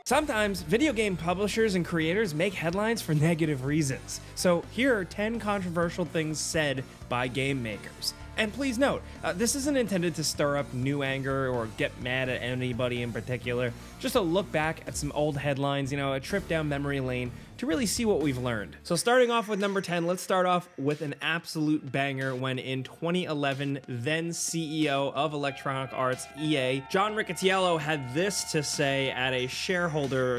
Sometimes video game publishers and creators make headlines for negative reasons. So here are 10 controversial things said by game makers. And please note, this isn't intended to stir up new anger or get mad at anybody in particular. Just a look back at some old headlines, a trip down memory lane to really see what we've learned. So starting off with number 10, let's start off with an absolute banger when in 2011, then CEO of Electronic Arts, EA, John Riccitiello had this to say at a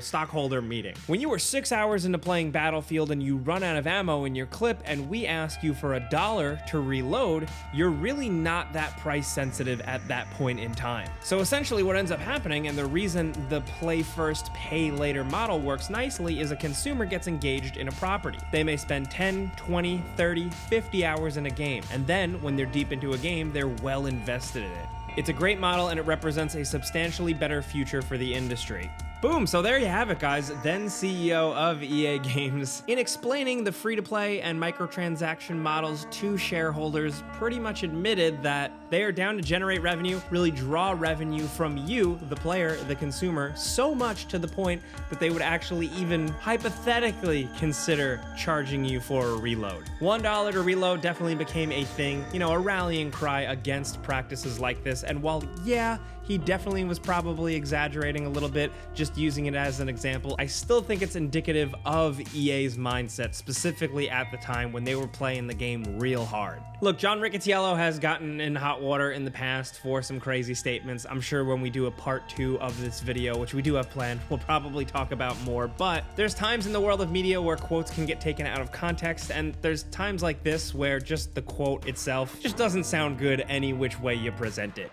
stockholder meeting. When you were 6 hours into playing Battlefield and you run out of ammo in your clip and we ask you for $1 to reload, you're really not that price sensitive at that point in time. So essentially what ends up happening, and the reason the play first, pay later model works nicely, is a consumer gets engaged in a property. They may spend 10, 20, 30, 50 hours in a game, and then when they're deep into a game, they're well invested in it. It's a great model and it represents a substantially better future for the industry. Boom, so there you have it, guys. Then CEO of EA Games, in explaining the free-to-play and microtransaction models to shareholders, pretty much admitted that they are down to generate revenue, really draw revenue from you, the player, the consumer, so much to the point that they would actually even hypothetically consider charging you for a reload. $1 to reload definitely became a thing, a rallying cry against practices like this. And while, yeah, he definitely was probably exaggerating a little bit, just using it as an example, I still think it's indicative of EA's mindset, specifically at the time when they were playing the game real hard. Look, John Riccitiello has gotten in hot water in the past for some crazy statements. I'm sure when we do a part 2 of this video, which we do have planned, we'll probably talk about more, but there's times in the world of media where quotes can get taken out of context, and there's times like this where just the quote itself just doesn't sound good any which way you present it.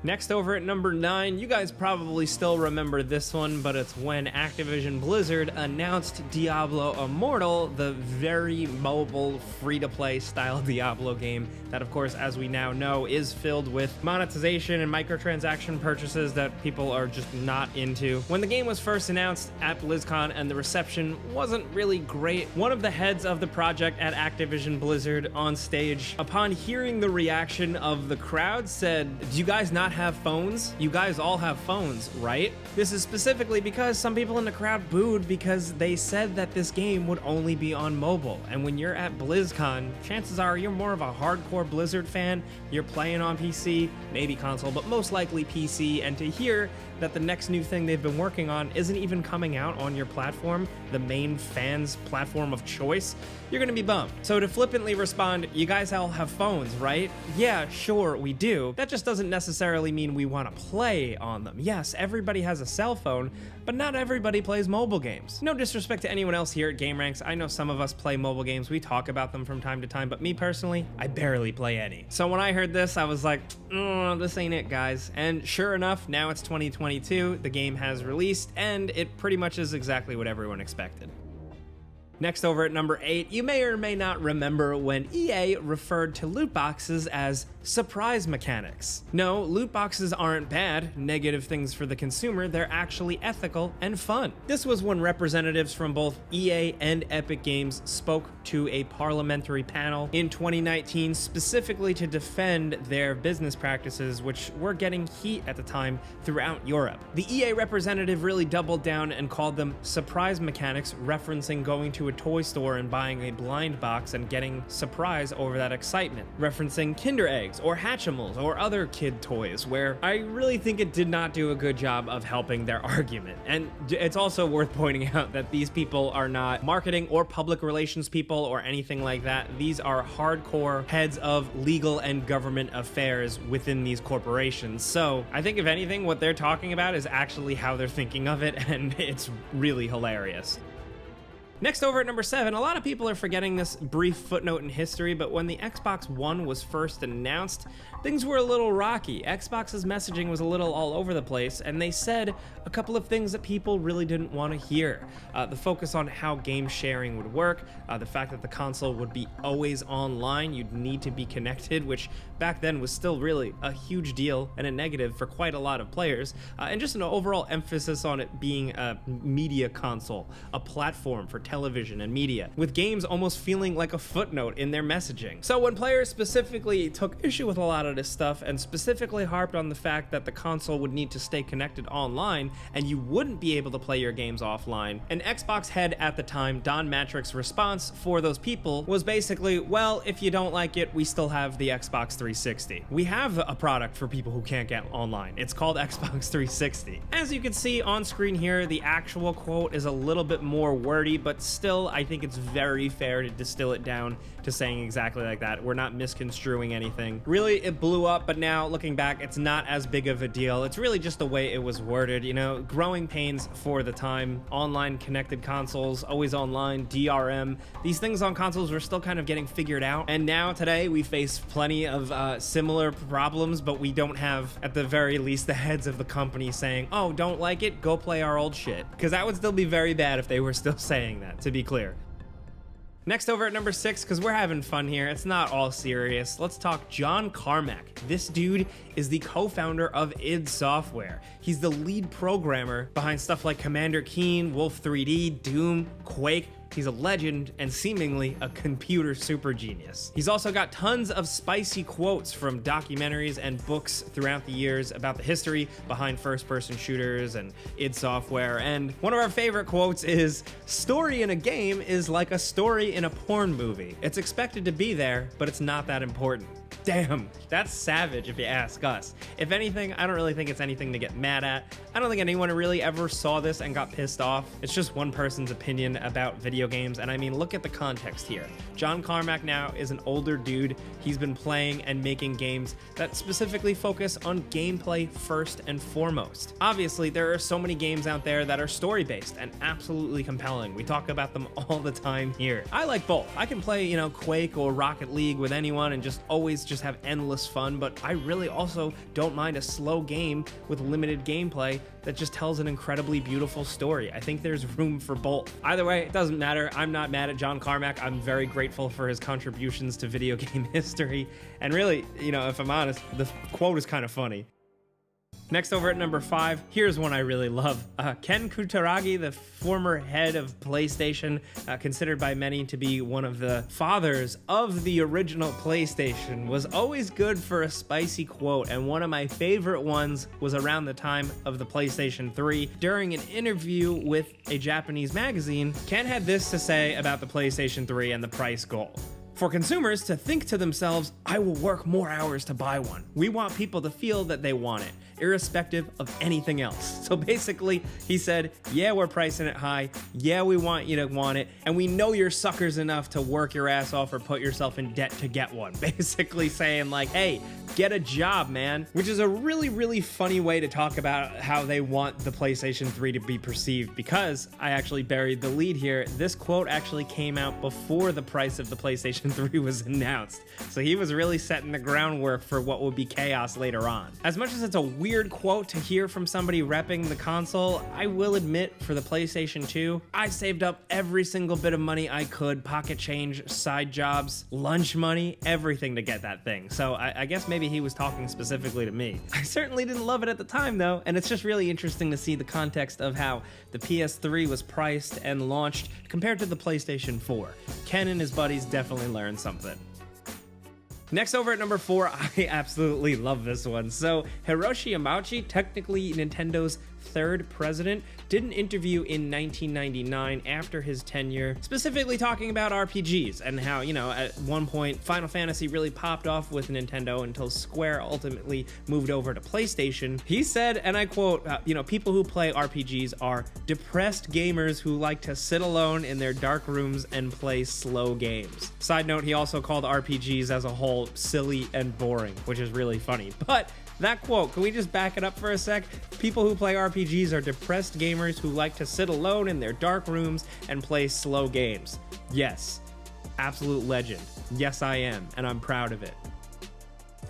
Next, over at number 9, you guys probably still remember this one, but it's when Activision Blizzard announced Diablo Immortal, the very mobile, free-to-play style Diablo game that, of course, as we now know, is filled with monetization and microtransaction purchases that people are just not into. When the game was first announced at BlizzCon and the reception wasn't really great, one of the heads of the project at Activision Blizzard on stage, upon hearing the reaction of the crowd, said, "Do you guys not have phones? You guys all have phones, right?" This is specifically because some people in the crowd booed because they said that this game would only be on mobile. And when you're at BlizzCon, chances are you're more of a hardcore Blizzard fan. You're playing on PC, maybe console, but most likely PC. And to hear that the next new thing they've been working on isn't even coming out on your platform, the main fans' platform of choice, you're gonna be bummed. So to flippantly respond, "You guys all have phones, right? Yeah, sure, we do. That just doesn't necessarily mean we want to play on them. Yes, everybody has a cell phone, but not everybody plays mobile games." No disrespect to anyone else here at Game Ranks. I know some of us play mobile games. We talk about them from time to time, but me personally, I barely play any. So when I heard this, I was like, this ain't it, guys. And sure enough, now it's 2022, the game has released, and it pretty much is exactly what everyone expected. Next, over at number 8, you may or may not remember when EA referred to loot boxes as surprise mechanics. No, loot boxes aren't bad, negative things for the consumer, they're actually ethical and fun. This was when representatives from both EA and Epic Games spoke to a parliamentary panel in 2019 specifically to defend their business practices, which were getting heat at the time throughout Europe. The EA representative really doubled down and called them surprise mechanics, referencing going to a toy store and buying a blind box and getting surprise over that excitement, referencing Kinder Eggs or Hatchimals or other kid toys, where I really think it did not do a good job of helping their argument. And it's also worth pointing out that these people are not marketing or public relations people or anything like that. These are hardcore heads of legal and government affairs within these corporations. So I think if anything, what they're talking about is actually how they're thinking of it, and it's really hilarious. Next, over at number 7, a lot of people are forgetting this brief footnote in history, but when the Xbox One was first announced, things were a little rocky. Xbox's messaging was a little all over the place, and they said a couple of things that people really didn't want to hear. The focus on how game sharing would work, the fact that the console would be always online, you'd need to be connected, which back then was still really a huge deal and a negative for quite a lot of players, and just an overall emphasis on it being a media console, a platform for television and media, with games almost feeling like a footnote in their messaging. So when players specifically took issue with a lot of this stuff and specifically harped on the fact that the console would need to stay connected online and you wouldn't be able to play your games offline, an Xbox head at the time, Don Matrick's response for those people was basically, well, if you don't like it, we still have the Xbox 360. We have a product for people who can't get online. It's called Xbox 360. As you can see on screen here, the actual quote is a little bit more wordy, but still, I think it's very fair to distill it down to saying exactly like that. We're not misconstruing anything. Really, it blew up, but now looking back, it's not as big of a deal. It's really just the way it was worded, you know, growing pains for the time, online connected consoles, always online, DRM. These things on consoles were still kind of getting figured out. And now today we face plenty of similar problems, but we don't have, at the very least, the heads of the company saying, oh, don't like it, go play our old shit. Because that would still be very bad if they were still saying that, to be clear. Next, over at number 6, because we're having fun here, it's not all serious, let's talk John Carmack. This dude is the co-founder of id Software. He's the lead programmer behind stuff like Commander Keen, Wolf 3D, Doom, Quake. He's a legend and seemingly a computer super genius. He's also got tons of spicy quotes from documentaries and books throughout the years about the history behind first-person shooters and id Software. And one of our favorite quotes is, "Story in a game is like a story in a porn movie. It's expected to be there, but it's not that important." Damn, that's savage if you ask us. If anything, I don't really think it's anything to get mad at. I don't think anyone really ever saw this and got pissed off. It's just one person's opinion about video games, and I mean, look at the context here. John Carmack now is an older dude. He's been playing and making games that specifically focus on gameplay first and foremost. Obviously, there are so many games out there that are story-based and absolutely compelling. We talk about them all the time here. I like both. I can play, you know, Quake or Rocket League with anyone and just always just have endless fun, but I really also don't mind a slow game with limited gameplay that just tells an incredibly beautiful story. I think there's room for both. Either way, it doesn't matter. I'm not mad at John Carmack. I'm very grateful for his contributions to video game history. And really, you know, if I'm honest, the quote is kind of funny. Next, over at number 5, here's one I really love. Ken Kutaragi, the former head of PlayStation, considered by many to be one of the fathers of the original PlayStation, was always good for a spicy quote, and one of my favorite ones was around the time of the PlayStation 3. During an interview with a Japanese magazine, Ken had this to say about the PlayStation 3 and the price goal. For consumers to think to themselves, I will work more hours to buy one. We want people to feel that they want it, irrespective of anything else. So basically, he said, yeah, we're pricing it high. Yeah, we want you to want it. And we know you're suckers enough to work your ass off or put yourself in debt to get one. Basically saying like, hey, get a job, man. Which is a really, really funny way to talk about how they want the PlayStation 3 to be perceived, because I actually buried the lead here. This quote actually came out before the price of the PlayStation 3 was announced. So he was really setting the groundwork for what would be chaos later on. As much as it's a weird quote to hear from somebody repping the console, I will admit for the PlayStation 2, I saved up every single bit of money I could, pocket change, side jobs, lunch money, everything to get that thing. So I guess maybe he was talking specifically to me. I certainly didn't love it at the time though, and it's just really interesting to see the context of how the PS3 was priced and launched compared to the PlayStation 4. Ken and his buddies definitely learned something. Next, over at number 4, I absolutely love this one. So Hiroshi Yamauchi, technically Nintendo's third president, did an interview in 1999 after his tenure, specifically talking about RPGs and how, you know, at one point Final Fantasy really popped off with Nintendo until Square ultimately moved over to PlayStation. He said, and I quote, you know, people who play RPGs are depressed gamers who like to sit alone in their dark rooms and play slow games. Side note, he also called RPGs as a whole silly and boring, which is really funny. But that quote, can we just back it up for a sec? People who play RPGs are depressed gamers who like to sit alone in their dark rooms and play slow games. Yes, absolute legend. Yes, I am, and I'm proud of it.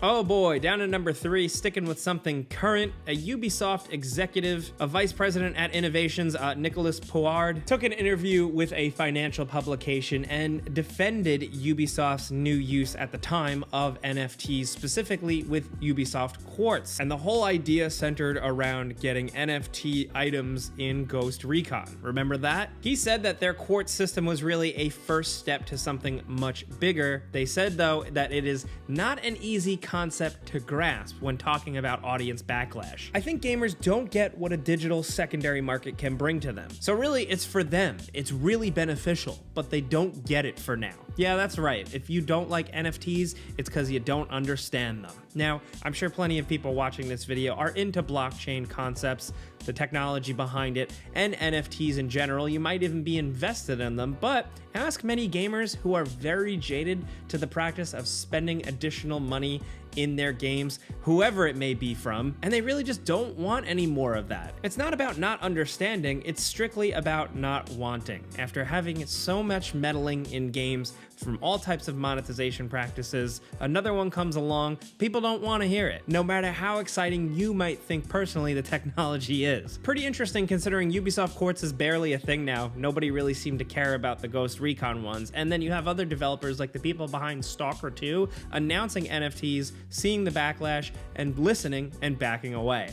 Oh boy, down at number 3, sticking with something current, a Ubisoft executive, a vice president at Innovations, Nicolas Pouard, took an interview with a financial publication and defended Ubisoft's new use at the time of NFTs, specifically with Ubisoft Quartz. And the whole idea centered around getting NFT items in Ghost Recon. Remember that? He said that their Quartz system was really a first step to something much bigger. They said, though, that it is not an easy concept to grasp when talking about audience backlash. I think gamers don't get what a digital secondary market can bring to them. So really, it's for them. It's really beneficial, but they don't get it for now. Yeah, that's right. If you don't like NFTs, it's because you don't understand them. Now, I'm sure plenty of people watching this video are into blockchain concepts, the technology behind it, and NFTs in general. You might even be invested in them, but ask many gamers who are very jaded to the practice of spending additional money in their games, whoever it may be from, and they really just don't want any more of that. It's not about not understanding, it's strictly about not wanting. After having so much meddling in games from all types of monetization practices, another one comes along, people don't want to hear it, no matter how exciting you might think personally the technology is. Pretty interesting considering Ubisoft Quartz is barely a thing now. Nobody really seemed to care about the Ghost Recon ones, and then you have other developers like the people behind Stalker 2 announcing NFTs, seeing the backlash, and listening and backing away.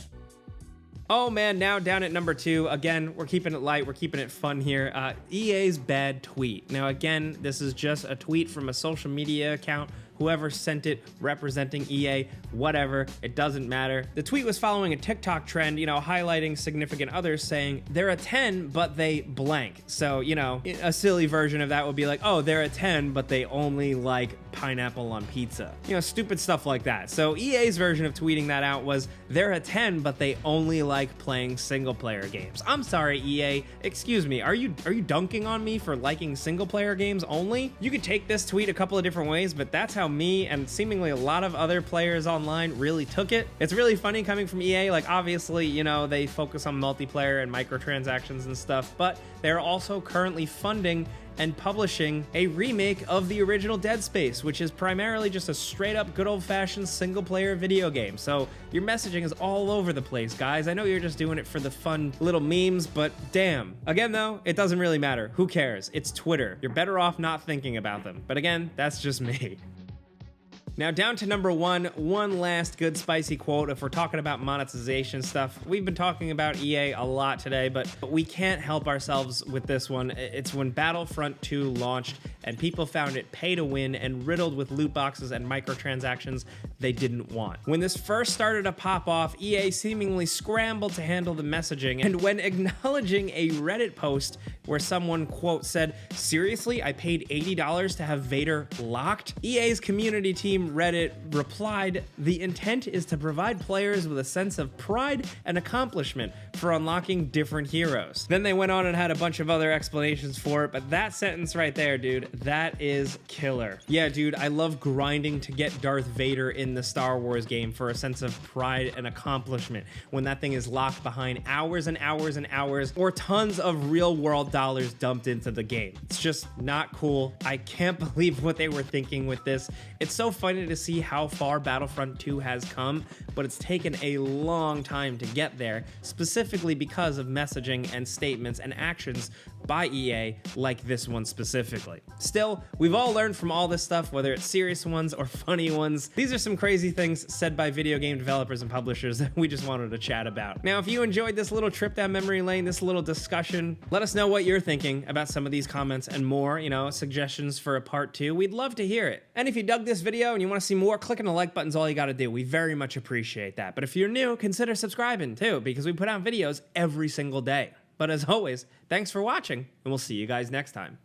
Oh man, now down at number 2, again, we're keeping it light, we're keeping it fun here. EA's bad tweet. Now again, this is just a tweet from a social media account. Whoever sent it representing EA, whatever, it doesn't matter. The tweet was following a TikTok trend, highlighting significant others saying they're a 10, but they blank. So, a silly version of that would be like, oh, they're a 10, but they only like pineapple on pizza. Stupid stuff like that. So EA's version of tweeting that out was, they're a 10, but they only like playing single player games. I'm sorry, EA, excuse me, are you dunking on me for liking single player games only? You could take this tweet a couple of different ways, but that's how me and seemingly a lot of other players online really took it. It's really funny coming from EA, like obviously, they focus on multiplayer and microtransactions and stuff, but they're also currently funding and publishing a remake of the original Dead Space, which is primarily just a straight up good old-fashioned single-player video game. So your messaging is all over the place, guys. I know you're just doing it for the fun little memes, but damn. Again, though, it doesn't really matter. Who cares? It's Twitter. You're better off not thinking about them. But again, that's just me. Now down to number 1, one last good spicy quote. If we're talking about monetization stuff, we've been talking about EA a lot today, but we can't help ourselves with this one. It's when Battlefront 2 launched and people found it pay to win and riddled with loot boxes and microtransactions they didn't want. When this first started to pop off, EA seemingly scrambled to handle the messaging, and when acknowledging a Reddit post where someone, quote, said, seriously, I paid $80 to have Vader locked? EA's community team Reddit replied, the intent is to provide players with a sense of pride and accomplishment for unlocking different heroes. Then they went on and had a bunch of other explanations for it, but that sentence right there, dude, that is killer. Yeah, dude, I love grinding to get Darth Vader in the Star Wars game for a sense of pride and accomplishment when that thing is locked behind hours and hours and hours or tons of real world dollars dumped into the game. It's just not cool. I can't believe what they were thinking with this. It's so funny to see how far Battlefront 2 has come, but it's taken a long time to get there, specifically because of messaging and statements and actions by EA like this one specifically. Still, we've all learned from all this stuff, whether it's serious ones or funny ones. These are some crazy things said by video game developers and publishers that we just wanted to chat about. Now, if you enjoyed this little trip down memory lane, this little discussion, let us know what you're thinking about some of these comments and more, suggestions for a part 2. We'd love to hear it. And if you dug this video and you want to see more, clicking the like button's all you got to do. We very much appreciate that. But if you're new, consider subscribing too, because we put out videos every single day. But as always, thanks for watching, and we'll see you guys next time.